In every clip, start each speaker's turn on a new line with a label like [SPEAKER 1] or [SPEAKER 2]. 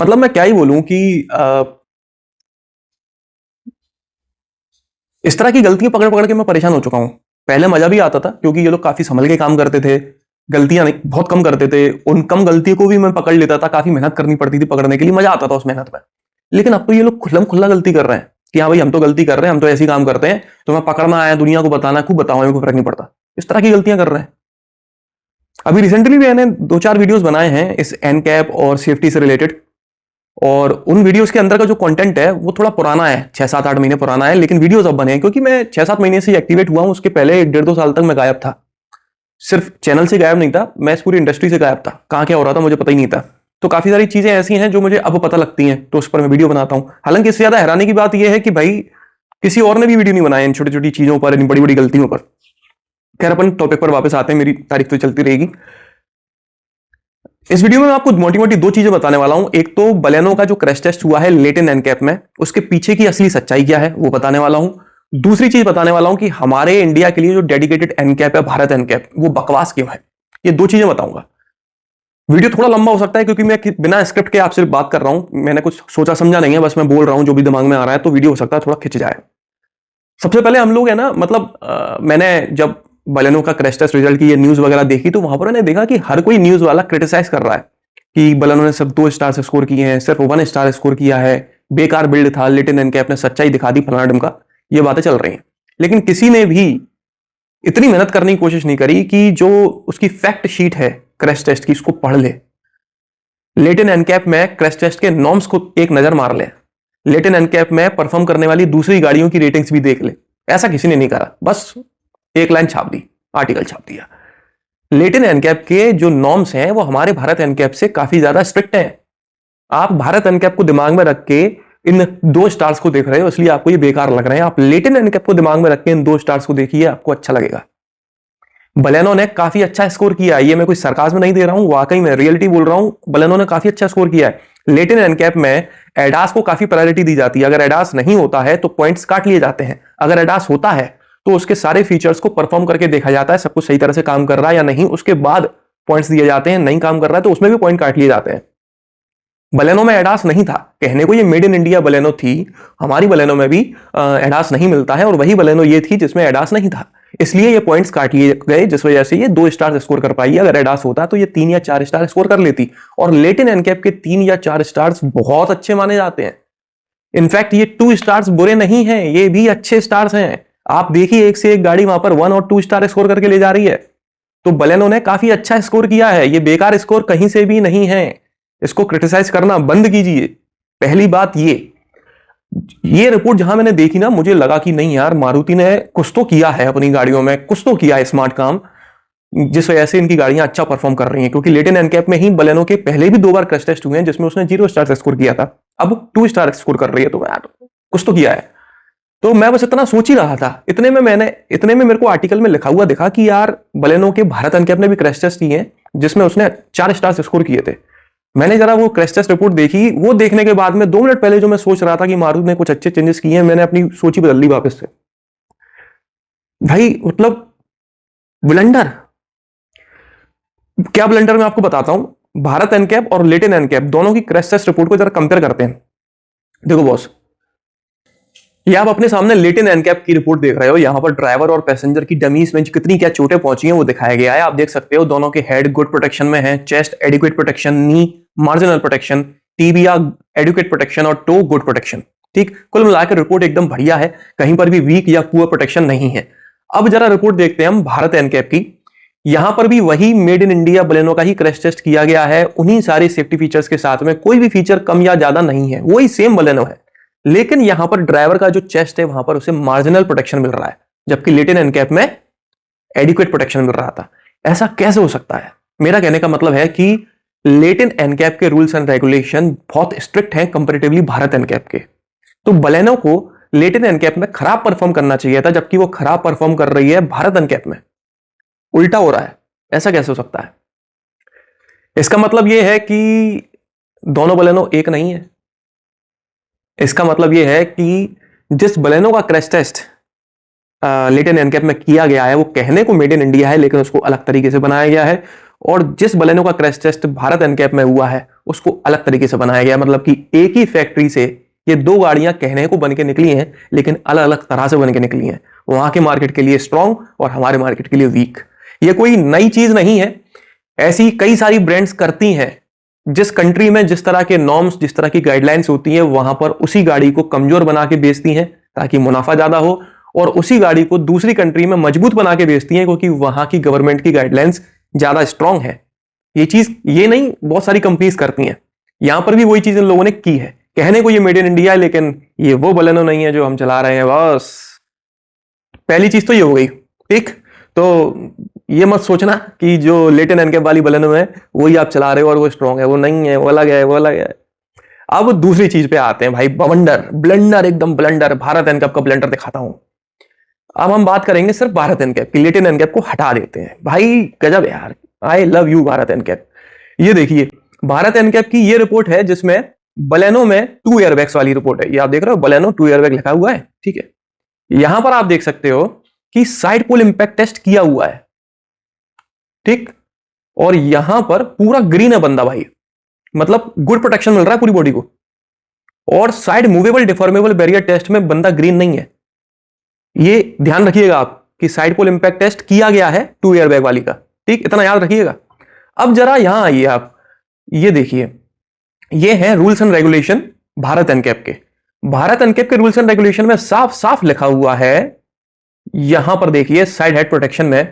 [SPEAKER 1] मतलब मैं क्या ही बोलूं कि इस तरह की गलतियां पकड़ पकड़ के मैं परेशान हो चुका हूं। पहले मजा भी आता था क्योंकि ये लोग काफी संभल के काम करते थे, गलतियां नहीं बहुत कम करते थे। उन कम गलतियों को भी मैं पकड़ लेता था, काफी मेहनत करनी पड़ती थी पकड़ने के लिए, मजा आता था उस मेहनत में। लेकिन अब तो ये लोग खुल्लम खुल्ला गलती कर रहे हैं कि हाँ भाई हम तो गलती कर रहे हैं, हम तो ऐसे ही काम करते हैं, तो मैं पकड़ना आया दुनिया को बताना, खूब बताओ, मेरे को फर्क नहीं पड़ता। इस तरह की गलतियां कर रहे हैं। अभी रिसेंटली भी मैंने 2-4 वीडियोस बनाए हैं इस एनकैप और सेफ्टी से रिलेटेड, और उन वीडियोस के अंदर का जो कंटेंट है वो थोड़ा पुराना है, 6-7-8 महीने पुराना है, लेकिन वीडियोस अब बने हैं क्योंकि मैं 6-7 महीने से एक्टिवेट हुआ हूं। उसके पहले 1-1.5-2 साल तक मैं गायब था। सिर्फ चैनल से गायब नहीं था, मैं इस पूरी इंडस्ट्री से गायब था। कहां क्या हो रहा था मुझे पता ही नहीं था। तो काफी सारी चीजें ऐसी हैं जो मुझे अब पता लगती हैं, तो उस पर मैं वीडियो बनाता हूं। हालांकि इससे ज्यादा हैरानी की बात यह है कि भाई किसी और ने भी वीडियो नहीं बनाए इन छोटी छोटी चीजों पर, इन बड़ी बड़ी गलतियों पर। खैर अपन टॉपिक पर वापस आते हैं, मेरी तारीफ तो चलती रहेगी। इस वीडियो में मैं आपको मोटी मोटी 2 चीजें बताने वाला हूं। एक तो बलेनो का जो क्रैश टेस्ट हुआ है लेटिन एनकैप में, उसके पीछे की असली सच्चाई क्या है वो बताने वाला हूं। दूसरी चीज बताने वाला हूं कि हमारे इंडिया के लिए जो डेडिकेटेड एनकैप है, भारत एनकैप, वो बकवास क्यों है। ये 2 चीजें बताऊंगा। वीडियो थोड़ा लंबा हो सकता है क्योंकि मैं बिना स्क्रिप्ट के आपसे बात कर रहा हूं, मैंने कुछ सोचा समझा नहीं है, बस मैं बोल रहा हूं जो भी दिमाग में आ रहा है, तो वीडियो हो सकता है थोड़ा खिंच जाए। सबसे पहले हम लोग है ना, मतलब मैंने जब बलेनो का क्रैश टेस्ट रिजल्ट की ये न्यूज वगैरह देखी, तो वहां पर मैंने देखा कि हर कोई न्यूज वाला क्रिटिसाइज कर रहा है कि बलेनो ने सिर्फ 2 स्टार से स्कोर किए हैं, सिर्फ 1 स्टार स्कोर किया है, बेकार बिल्ड था, लेटिन एनकैप ने सच्चाई दिखा दी, फलाना ढिमका, ये बातें चल रही हैं। लेकिन किसी ने भी इतनी मेहनत करने की कोशिश नहीं करी कि जो उसकी फैक्ट शीट है क्रैश टेस्ट की, उसको पढ़ ले। लेटिन एनकैप में क्रैश टेस्ट के नॉर्म्स को एक नजर मार ले। लेटिन एनकैप में परफॉर्म करने वाली दूसरी गाड़ियों की रेटिंग्स भी देख ले। ऐसा किसी ने नहीं करा, बस एक लाइन छाप दी, आर्टिकल छाप दिया। लेटिन एनकैप के जो नॉर्म्स हैं वो हमारे भारत एनकैप से काफी ज्यादा स्ट्रिक्ट हैं। आप भारत एनकैप को दिमाग में रख के इन 2 स्टार्स को देख रहे हो, इसलिए आपको ये बेकार लग रहे हैं। आप लेटिन एनकैप को दिमाग में रख के इन 2 स्टार्स को देखिए, आपको अच्छा लगेगा। बलेनो ने काफी अच्छा स्कोर किया है, ये मैं कोई सरकाज़म नहीं दे रहा हूं, वाकई में रियलिटी बोल रहा हूं। बलेनो ने काफी अच्छा स्कोर किया है। लेटिन एनकैप में एडास को काफी प्रायोरिटी दी जाती है। अगर एडास नहीं होता है तो पॉइंट्स काट लिए जाते हैं। अगर एडास होता है तो उसके सारे फीचर्स को परफॉर्म करके देखा जाता है, सब कुछ सही तरह से काम कर रहा है या नहीं, उसके बाद पॉइंट्स दिए जाते हैं। नहीं काम कर रहा है तो उसमें भी पॉइंट काट लिए जाते हैं। बलेनो में एडास नहीं था, कहने को ये मेड इन इंडिया बलेनो थी, हमारी बलेनो में भी एडास नहीं मिलता है, और वही बलेनो ये थी जिसमें एडास नहीं था, इसलिए ये पॉइंट्स काट लिए गए, जिस वजह से ये 2 स्टार स्कोर कर पाई। अगर एडास होता तो ये 3 या 4 स्टार स्कोर कर लेती। और लेटिन एनकैप के 3 या 4 स्टार्स बहुत अच्छे माने जाते हैं। इनफैक्ट ये 2 स्टार्स बुरे नहीं हैं, ये भी अच्छे स्टार्स हैं। आप देखिए एक से एक गाड़ी वहां पर 1 और 2 स्टार स्कोर करके ले जा रही है। तो बलेनो ने काफी अच्छा स्कोर किया है, ये बेकार स्कोर कहीं से भी नहीं है। इसको क्रिटिसाइज करना बंद कीजिए। पहली बात ये रिपोर्ट जहां मैंने देखी ना, मुझे लगा कि नहीं यार, मारुति ने कुछ तो किया है अपनी गाड़ियों में, कुछ तो किया है स्मार्ट काम, जिस वजह से इनकी गाड़ियां अच्छा परफॉर्म कर रही हैं। क्योंकि लेटिन एनकैप में ही बलेनो के पहले भी 2 बार क्रैश टेस्ट हुए हैं जिसमें उसने 0 स्टार स्कोर किया था, अब 2 स्टार स्कोर कर रही है, तो यार कुछ तो किया है। तो मैं बस इतना सोच ही रहा था, इतने में मेरे को आर्टिकल में लिखा हुआ देखा कि यार बलेनो के भारत एनकैप ने भी क्रैश टेस्ट किए हैं जिसमें उसने 4 स्टार स्कोर किए थे। मैंने जरा वो क्रैश टेस्ट रिपोर्ट देखी, वो देखने के बाद में 2 मिनट पहले जो मैं सोच रहा था कि मारुति ने कुछ अच्छे चेंजेस किए हैं, मैंने अपनी सोच ही बदल ली वापस से। भाई मतलब ब्लंडर, क्या ब्लंडर मैं आपको बताता हूं। भारत एनकैप और लेटिन एनकैप दोनों की क्रैश टेस्ट रिपोर्ट को जरा कंपेयर करते हैं। देखो बॉस, ये आप अपने सामने लेटिन एनकैप की रिपोर्ट देख रहे हो। यहां पर ड्राइवर और पैसेंजर की डमीज में कितनी क्या चोटें पहुंची हैं वो दिखाया गया है। आप देख सकते हो दोनों के हेड गुड प्रोटेक्शन में है, chest adequate protection, knee marginal protection, tibia adequate protection और टो गुड प्रोटेक्शन। ठीक, कुल मिलाकर रिपोर्ट एकदम बढ़िया है, कहीं पर भी वीक या पुअर प्रोटेक्शन नहीं है। अब जरा रिपोर्ट देखते हैं हम भारत एनकैप की। यहां पर भी वही मेड इन इंडिया बलेनो का ही क्रैश टेस्ट किया गया है, उन्हीं सारे सेफ्टी फीचर्स के साथ में, कोई भी फीचर कम या ज्यादा नहीं है, वही सेम बलेनो है। लेकिन यहां पर ड्राइवर का जो चेस्ट है वहां पर उसे मार्जिनल प्रोटेक्शन मिल रहा है, जबकि लेटिन एनकैप में एडिक्वेट प्रोटेक्शन मिल रहा था। ऐसा कैसे हो सकता है? मेरा कहने का मतलब है कि लेटिन एनकैप के रूल्स एंड रेगुलेशन बहुत स्ट्रिक्ट हैं कंपैरेटिवली भारत एनकैप के। तो बलेनो को लेटिन एनकैप में खराब परफॉर्म करना चाहिए था, जबकि वो खराब परफॉर्म कर रही है भारत एनकैप में। उल्टा हो रहा है, ऐसा कैसे हो सकता है? इसका मतलब यह है कि दोनों बलेनो एक नहीं है। इसका मतलब यह है कि जिस बलेनो का क्रैश टेस्ट लेटिन एनकैप में किया गया है वो कहने को मेड इन इंडिया है, लेकिन उसको अलग तरीके से बनाया गया है। और जिस बलेनो का क्रैश टेस्ट भारत एनकैप में हुआ है उसको अलग तरीके से बनाया गया। मतलब कि एक ही फैक्ट्री से ये दो गाड़ियां कहने को बन के निकली हैं, लेकिन अलग अलग तरह से बन के निकली हैं। वहां के मार्केट के लिए स्ट्रांग और हमारे मार्केट के लिए वीक। ये कोई नई चीज नहीं है, ऐसी कई सारी ब्रांड्स करती हैं। जिस कंट्री में जिस तरह के नॉर्म्स, जिस तरह की गाइडलाइंस होती हैं, वहां पर उसी गाड़ी को कमजोर बना के बेचती हैं ताकि मुनाफा ज्यादा हो, और उसी गाड़ी को दूसरी कंट्री में मजबूत बना के बेचती हैं क्योंकि वहां की गवर्नमेंट की गाइडलाइंस ज्यादा स्ट्रांग है। ये चीज ये नहीं, बहुत सारी कंपनीज करती हैं। यहां पर भी वही चीज इन लोगों ने की है। कहने को ये मेड इन इंडिया है, लेकिन ये वो बलेनो नहीं है जो हम चला रहे हैं। बस पहली चीज तो ये हो गई। ठीक, तो ये मत सोचना कि जो लेटेन एनकैप वाली बलेनो है वही आप चला रहे हो और वो स्ट्रांग है। वो नहीं है, वो अलग है, वो अलग है। अब दूसरी चीज पे आते हैं भाई, बवंडर, ब्लंडर, एकदम ब्लंडर। भारत एनकैप का ब्लंडर दिखाता हूं। अब हम बात करेंगे सिर्फ भारत एनकैप की, लेटेन एनकैप को हटा देते हैं। भाई गजब यार, I love you Bharat NCAP. ये देखिए, भारत एनकैप की ये रिपोर्ट है जिसमें बलेनो में 2 एयरबैग्स वाली रिपोर्ट है। ये आप देख रहे हो, बलेनो 2 एयरबैग लिखा हुआ है। ठीक है, यहां पर आप देख सकते हो कि साइड पोल इंपैक्ट टेस्ट किया हुआ है। ठीक, और यहां पर पूरा ग्रीन है बंदा भाई, मतलब गुड प्रोटेक्शन मिल रहा है पूरी बॉडी को। और side movable deformable barrier test में बंदा ग्रीन नहीं है। ये ध्यान रखिएगा आप कि साइड पोल इंपैक्ट टेस्ट किया गया है 2 एयरबैग वाली का। ठीक, इतना याद रखिएगा। अब जरा यहां आइए आप, ये देखिए, ये है rules and regulation Bharat NCAP के। भारत एनकैप के रूल्स एंड रेगुलेशन में साफ साफ लिखा हुआ है, यहां पर देखिए साइड हेड प्रोटेक्शन में,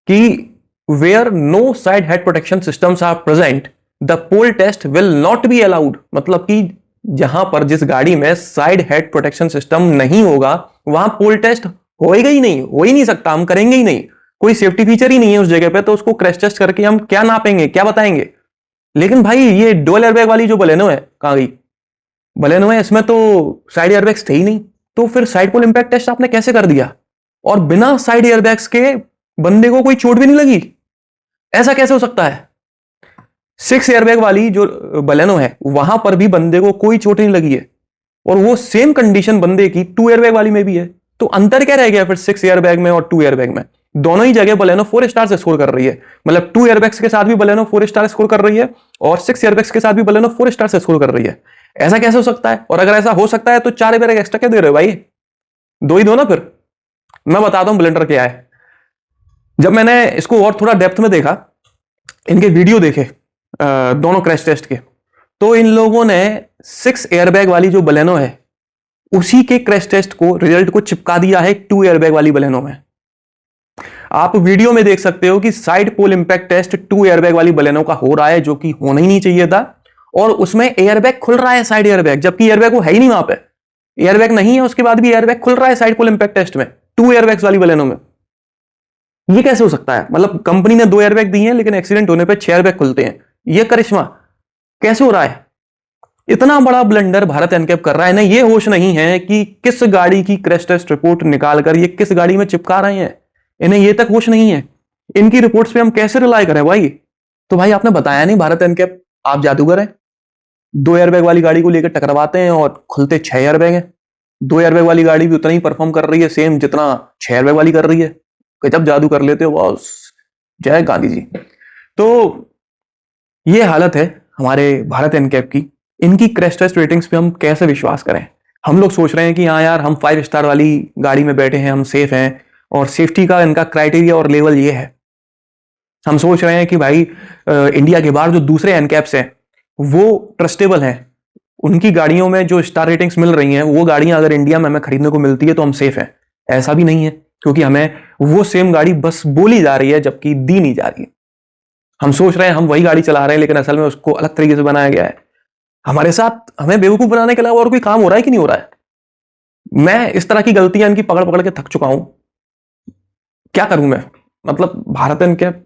[SPEAKER 1] कि where no side head protection systems are present the pole test will not be allowed. मतलब कि जहां पर जिस गाड़ी में साइड हेड प्रोटेक्शन सिस्टम नहीं होगा वहां पोल टेस्ट होएगा ही नहीं, हो ही नहीं सकता, हम करेंगे ही नहीं। कोई सेफ्टी फीचर ही नहीं है उस जगह पे, तो उसको क्रैश टेस्ट करके हम क्या नापेंगे, क्या बताएंगे। लेकिन भाई ये डुअल एयरबैग वाली जो बलेनो है, कहां गई बलेनो है, इसमें तो साइड एयरबैग्स थे ही नहीं। तो फिर साइड पोल इंपैक्ट टेस्ट आपने कैसे कर दिया, और बिना साइड एयरबैग्स के बंदे को कोई चोट भी नहीं लगी? ऐसा कैसे हो सकता है? 6 एयरबैग वाली जो बलेनो है वहां पर भी बंदे को कोई चोट नहीं लगी है, और वो सेम कंडीशन बंदे की 2 एयरबैग वाली में भी है। तो अंतर क्या रह गया फिर 6 एयरबैग में और 2 एयरबैग में? दोनों ही जगह बलेनो 4 स्टार से स्कोर कर रही है। मतलब 2 एयरबैग्स के साथ भी बलेनो 4 स्टार स्कोर कर रही है, और 6 एयरबैग्स के साथ भी बलेनो 4 स्टार से स्कोर कर रही है। ऐसा कैसे हो सकता है? और अगर ऐसा हो सकता है तो 4 एयरबैग एक्स्ट्रा क्या दे रहे हो भाई? 2 ही दो ना। फिर मैं बताता हूं ब्लेंडर क्या है। जब मैंने इसको और थोड़ा डेप्थ में देखा, इनके वीडियो देखे दोनों क्रैश टेस्ट के, तो इन लोगों ने 6 एयरबैग वाली जो बलेनो है उसी के क्रैश टेस्ट को, रिजल्ट को चिपका दिया है 2 एयरबैग वाली बलेनो में। आप वीडियो में देख सकते हो कि साइड पोल इंपैक्ट टेस्ट 2 एयरबैग वाली बलेनो का हो रहा है, जो कि होना ही नहीं चाहिए था। और उसमें एयरबैग खुल रहा है, साइड एयरबैग, जबकि एयरबैग वो है ही नहीं वहां पे। एयरबैग नहीं है, उसके बाद भी एयरबैग खुल रहा है साइड पोल इंपैक्ट टेस्ट में 2 एयरबैग्स वाली बलेनो में। ये कैसे हो सकता है? मतलब कंपनी ने 2 एयरबैग दी हैं, लेकिन एक्सीडेंट होने पर 6 एयरबैग खुलते हैं। ये करिश्मा कैसे हो रहा है? इतना बड़ा ब्लंडर भारत एनकैप कर रहा है ना। ये होश नहीं है कि किस गाड़ी की क्रैश टेस्ट रिपोर्ट निकालकर ये किस गाड़ी में चिपका रहे हैं। इन्हें ये तक होश नहीं है। इनकी रिपोर्ट्स पे हम कैसे रिलाई करें भाई? तो भाई आपने बताया नहीं भारत एनकैप, आप जादूगर हैं। 2 एयरबैग वाली गाड़ी को लेकर टकरावाते हैं और खुलते 6 एयरबैग हैं। 2 एयरबैग वाली गाड़ी भी उतना ही परफॉर्म कर रही है सेम जितना 6 एयरबैग वाली कर रही है। गजब जादू कर लेते हो बॉस, जय गांधी जी। तो ये हालत है हमारे भारत एनकैप की। इनकी क्रैश टेस्ट रेटिंग्स पे हम कैसे विश्वास करें? हम लोग सोच रहे हैं कि हाँ यार, हम 5 स्टार वाली गाड़ी में बैठे हैं, हम सेफ हैं, और सेफ्टी का इनका क्राइटेरिया और लेवल ये है। हम सोच रहे हैं कि भाई इंडिया के बाहर जो दूसरे एनकैप्स हैं वो ट्रस्टेबल हैं, उनकी गाड़ियों में जो स्टार रेटिंग्स मिल रही हैं वो गाड़ियां अगर इंडिया में हमें खरीदने को मिलती है तो हम सेफ हैं। ऐसा भी नहीं है, क्योंकि हमें वो सेम गाड़ी बस बोली जा रही है जबकि दी नहीं जा रही है। हम सोच रहे हैं हम वही गाड़ी चला रहे हैं, लेकिन असल में उसको अलग तरीके से बनाया गया है। हमारे साथ हमें बेवकूफ बनाने के अलावा और कोई काम हो रहा है कि नहीं हो रहा है? मैं इस तरह की गलतियां इनकी पकड़ पकड़ के थक चुका हूं। क्या करूं मैं? मतलब भारत एनकैप,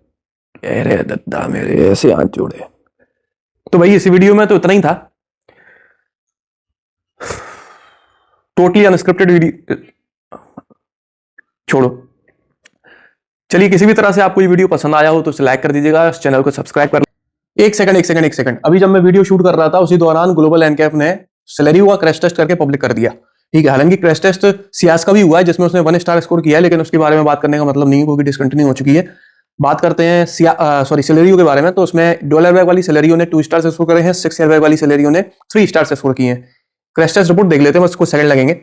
[SPEAKER 1] अरे दद्दा मेरे ऐसे हाथ जोड़े। तो भाई इस वीडियो में तो इतना ही था, टोटली अनस्क्रिप्टेड वीडियो, छोड़ो। चलिए, किसी भी तरह से आपको ये वीडियो पसंद आया हो तो इसे लाइक कर दीजिएगा, इस चैनल को सब्सक्राइब कर। एक सेकंड, अभी जब मैं वीडियो शूट कर रहा था उसी दौरान ग्लोबल एनकैप ने सेलेरियो का क्रैश टेस्ट करके पब्लिक कर दिया। ठीक है, हालांकि क्रैश टेस्ट सियाज का भी हुआ है जिसमें उसने 1 स्टार स्कोर किया है, लेकिन उसके बारे में बात करने का मतलब नहीं है क्योंकि डिसकंटिन्यू हो चुकी है।
[SPEAKER 2] बात करते हैं सिलेरियो के बारे में, तो उसमें डुअल एयरबैग वाली सिलेरियो ने 2 स्टार से स्कोर करे हैं, 6 एयरबैग वाली सिलेरियो ने 3 स्टार से स्कोर किए हैं। क्रैश टेस्ट रिपोर्ट देख लेते हैं, बस कुछ सेकंड लगेंगे।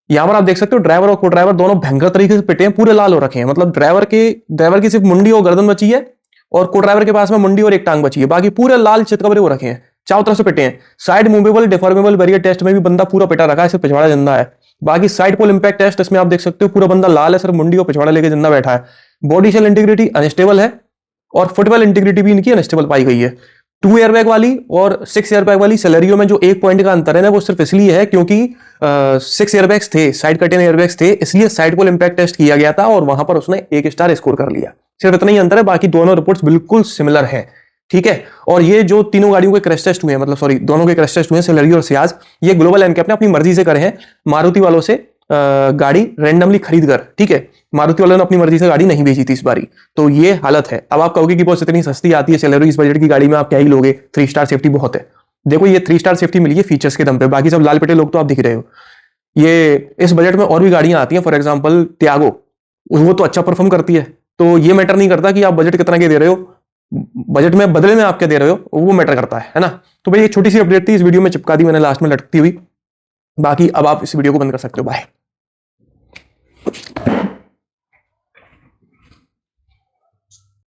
[SPEAKER 2] यहां पर आप देख सकते हो ड्राइवर और को ड्राइवर दोनों भयंकर तरीके से पिटे हैं, पूरे लाल हो रखे हैं। मतलब ड्राइवर की सिर्फ मुंडी और गर्दन बची है और को ड्राइवर के पास में मुंडी और एक टांग बची है, बाकी पूरे लाल चितकबरे हो रखे हैं, चारों तरफ से पिटे हैं। Side movable deformable barrier test में भी बंदा पूरा पिटा रखा है, सिर्फ पिछवाड़ा जिंदा है। बाकी साइड पोल इंपैक्ट टेस्ट इसमें आप देख सकते हो पूरा बंदा लाल है, सिर्फ मुंडी और पिछवाड़ा लेके जिंदा बैठा है। बॉडी शेल इंटीग्रिटी अनस्टेबल है और फुटवेल इंटीग्रिटी भी इनकी अनस्टेबल पाई गई है। 2 एयरबैग वाली और 6 एयरबैग वाली सिलेरियो में जो 1 पॉइंट का अंतर है ना, वो सिर्फ इसलिए है क्योंकि 6 एयरबैग्स थे, साइड कर्टेन एयरबैग्स थे, इसलिए साइड पोल इंपैक्ट टेस्ट किया गया था और वहां पर उसने 1 स्टार स्कोर कर लिया। सिर्फ इतना ही अंतर है, बाकी दोनों रिपोर्ट्स बिल्कुल सिमिलर है। ठीक है, और ये जो तीनों गाड़ियों के क्रैश टेस्ट हुए हैं, मतलब सॉरी दोनों के क्रैश टेस्ट हुए हैं, सिलेरियो और सियाज, ये ग्लोबल एनकैप ने अपनी मर्जी से करे हैं, मारुति वालों से गाड़ी रेंडमली खरीद कर। ठीक है, मारुति वालों ने अपनी मर्जी से गाड़ी नहीं बेची थी इस बारी, तो ये हालत है। अब आप कहोगे कि बॉस इतनी सस्ती आती है सिलेरियो, इस बजट की गाड़ी में आप क्या ही लोगे, 3 स्टार सेफ्टी बहुत है। देखो ये 3 स्टार सेफ्टी मिली है फीचर्स के दम पे, बाकी सब लाल पिटे लोग तो आप दिख रहे हो। ये इस बजट में और भी गाड़ियां आती हैं, फॉर एग्जाम्पल त्यागो, वो तो अच्छा परफॉर्म करती है, तो ये मैटर नहीं करता कि आप बजट कितना के दे रहे हो, बजट में बदले में आप क्या दे रहे हो वो मैटर करता है ना। तो भाई ये छोटी सी अपडेट थी, इस वीडियो में चिपका दी मैंने लास्ट में लटकती हुई। बाकी अब आप इस वीडियो को बंद कर सकते हो, बाय।